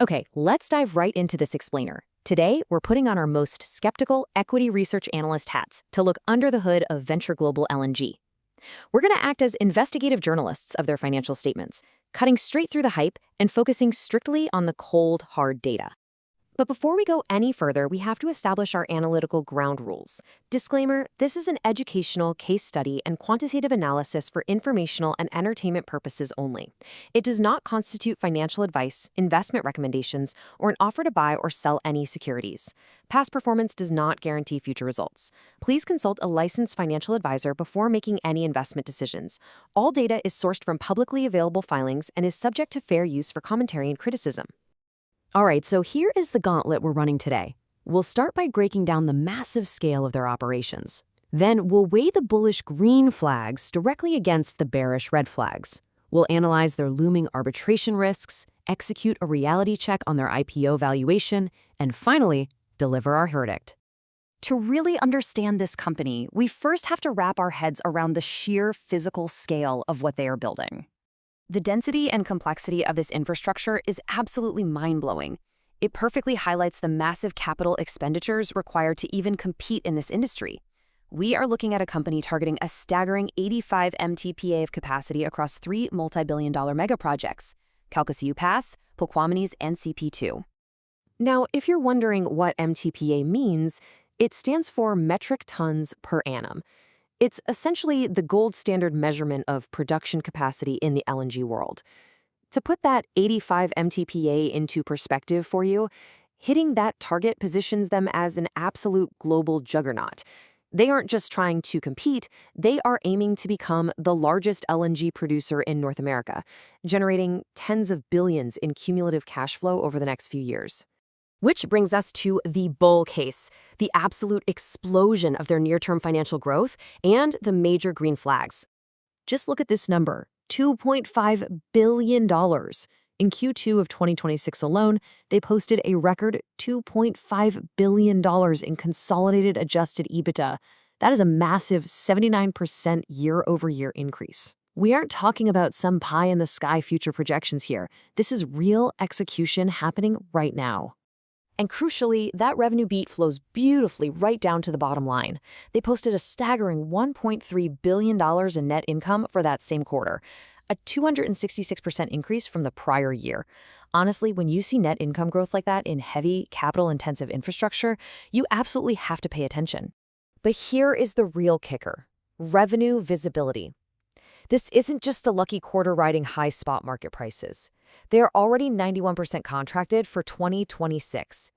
Okay, let's dive right into this explainer. Today, we're putting on our most skeptical equity research analyst hats to look under the hood of venture global LNG. We're going to act as investigative journalists of their financial statements, cutting straight through the hype and focusing strictly on the cold, hard data. But before we go any further, we have to establish our analytical ground rules. Disclaimer, this is an educational case study and quantitative analysis for informational and entertainment purposes only. It does not constitute financial advice, investment recommendations, or an offer to buy or sell any securities. Past performance does not guarantee future results. Please consult a licensed financial advisor before making any investment decisions. All data is sourced from publicly available filings and is subject to fair use for commentary and criticism. All right, so here is the gauntlet we're running today. We'll start by breaking down the massive scale of their operations. Then we'll weigh the bullish green flags directly against the bearish red flags. We'll analyze their looming arbitration risks, execute a reality check on their IPO valuation, and finally, deliver our verdict. To really understand this company, we first have to wrap our heads around the sheer physical scale of what they are building. The density and complexity of this infrastructure is absolutely mind-blowing. It perfectly highlights the massive capital expenditures required to even compete in this industry. We are looking at a company targeting a staggering 85 MTPA of capacity across 3 multi-billion-dollar megaprojects: Calcasieu Pass, Poquamones, and CP2. Now, if you're wondering what MTPA means, it stands for metric tons per annum. It's essentially the gold standard measurement of production capacity in the LNG world. To put that 85 MTPA into perspective for you, hitting that target positions them as an absolute global juggernaut. They aren't just trying to compete, they are aiming to become the largest LNG producer in North America, generating tens of billions in cumulative cash flow over the next few years. Which brings us to the bull case, the absolute explosion of their near-term financial growth and the major green flags. Just look at this number, $2.5 billion. In Q2 of 2026 alone, they posted a record $2.5 billion in consolidated adjusted EBITDA. That is a massive 79% year-over-year increase. We aren't talking about some pie-in-the-sky future projections here. This is real execution happening right now. And crucially, that revenue beat flows beautifully right down to the bottom line. They posted a staggering $1.3 billion in net income for that same quarter, a 266% increase from the prior year. Honestly, when you see net income growth like that in heavy, capital-intensive infrastructure, you absolutely have to pay attention. But here is the real kicker: revenue visibility. This isn't just a lucky quarter riding high spot market prices. They are already 91% contracted for 2026.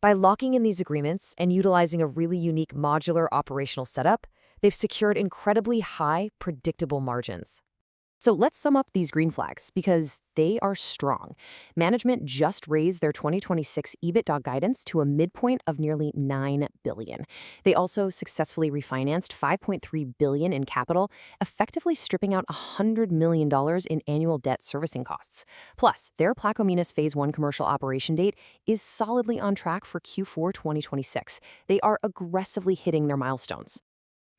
By locking in these agreements and utilizing a really unique modular operational setup, they've secured incredibly high, predictable margins. So let's sum up these green flags, because they are strong. Management just raised their 2026 EBITDA guidance to a midpoint of nearly $9 billion. They also successfully refinanced $5.3 billion in capital, effectively stripping out $100 million in annual debt servicing costs. Plus, their Plaquemines Phase 1 commercial operation date is solidly on track for Q4 2026. They are aggressively hitting their milestones.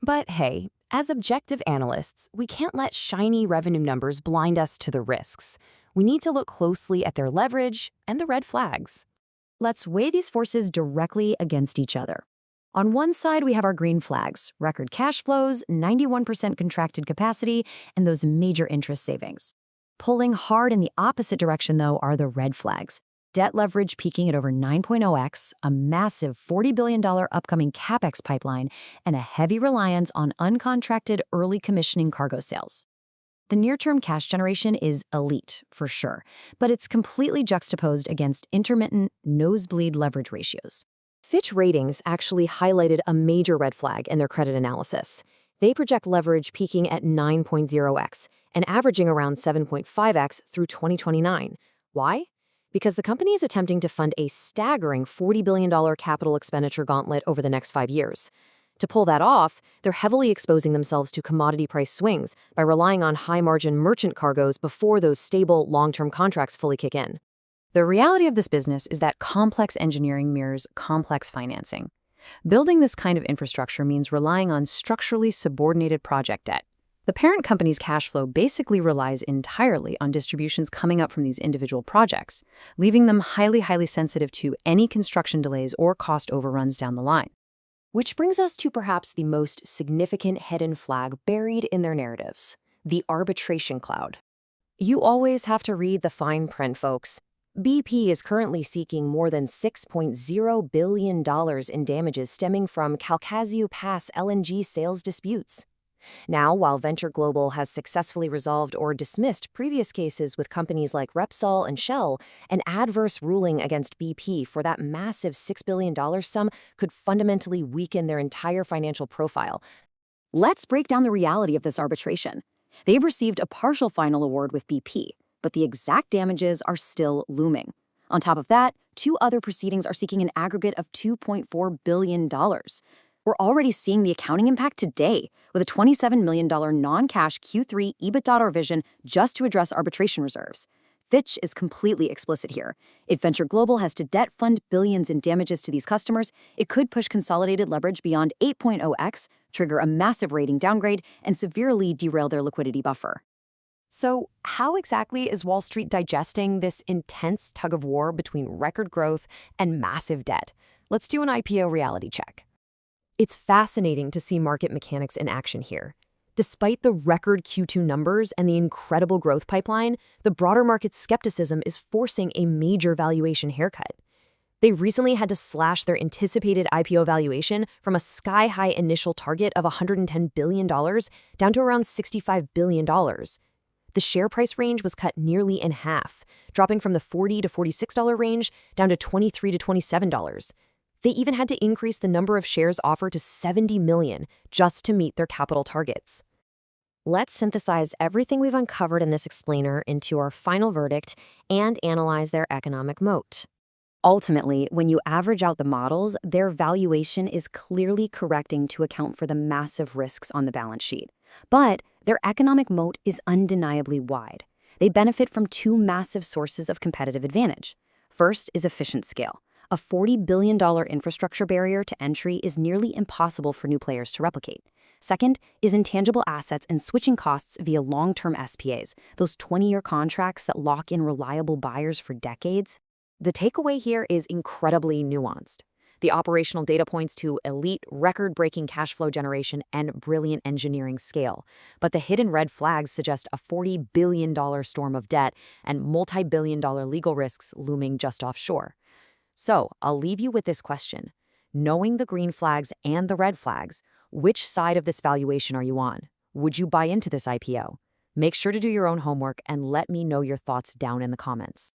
But hey, as objective analysts, we can't let shiny revenue numbers blind us to the risks. We need to look closely at their leverage and the red flags. Let's weigh these forces directly against each other. On one side, we have our green flags: record cash flows, 91% contracted capacity, and those major interest savings. Pulling hard in the opposite direction, though, are the red flags: debt leverage peaking at over 9.0x, a massive $40 billion upcoming CapEx pipeline, and a heavy reliance on uncontracted early commissioning cargo sales. The near-term cash generation is elite, for sure, but it's completely juxtaposed against intermittent, nosebleed leverage ratios. Fitch Ratings actually highlighted a major red flag in their credit analysis. They project leverage peaking at 9.0x and averaging around 7.5x through 2029. Why? Because the company is attempting to fund a staggering $40 billion capital expenditure gauntlet over the next 5 years. To pull that off, they're heavily exposing themselves to commodity price swings by relying on high-margin merchant cargoes before those stable, long-term contracts fully kick in. The reality of this business is that complex engineering mirrors complex financing. Building this kind of infrastructure means relying on structurally subordinated project debt. The parent company's cash flow basically relies entirely on distributions coming up from these individual projects, leaving them highly sensitive to any construction delays or cost overruns down the line. Which brings us to perhaps the most significant hidden flag buried in their narratives, the arbitration cloud. You always have to read the fine print, folks. BP is currently seeking more than $6.0 billion in damages stemming from Calcasieu Pass LNG sales disputes. Now, while Venture Global has successfully resolved or dismissed previous cases with companies like Repsol and Shell, an adverse ruling against BP for that massive $6 billion sum could fundamentally weaken their entire financial profile. Let's break down the reality of this arbitration. They've received a partial final award with BP, but the exact damages are still looming. On top of that, two other proceedings are seeking an aggregate of $2.4 billion. We're already seeing the accounting impact today, with a $27 million non-cash Q3 EBITDA revision just to address arbitration reserves. Fitch is completely explicit here. If Venture Global has to debt fund billions in damages to these customers, it could push consolidated leverage beyond 8.0x, trigger a massive rating downgrade, and severely derail their liquidity buffer. So, how exactly is Wall Street digesting this intense tug-of-war between record growth and massive debt? Let's do an IPO reality check. It's fascinating to see market mechanics in action here. Despite the record Q2 numbers and the incredible growth pipeline, the broader market's skepticism is forcing a major valuation haircut. They recently had to slash their anticipated IPO valuation from a sky-high initial target of $110 billion down to around $65 billion. The share price range was cut nearly in half, dropping from the $40 to $46 range down to $23 to $27. They even had to increase the number of shares offered to 70 million just to meet their capital targets. Let's synthesize everything we've uncovered in this explainer into our final verdict and analyze their economic moat. Ultimately, when you average out the models, their valuation is clearly correcting to account for the massive risks on the balance sheet. But their economic moat is undeniably wide. They benefit from two massive sources of competitive advantage. First is efficient scale. A $40 billion infrastructure barrier to entry is nearly impossible for new players to replicate. Second is intangible assets and switching costs via long-term SPAs, those 20-year contracts that lock in reliable buyers for decades. The takeaway here is incredibly nuanced. The operational data points to elite, record-breaking cash flow generation and brilliant engineering scale. But the hidden red flags suggest a $40 billion storm of debt and multi-billion-dollar legal risks looming just offshore. So, I'll leave you with this question. Knowing the green flags and the red flags, which side of this valuation are you on? Would you buy into this IPO? Make sure to do your own homework and let me know your thoughts down in the comments.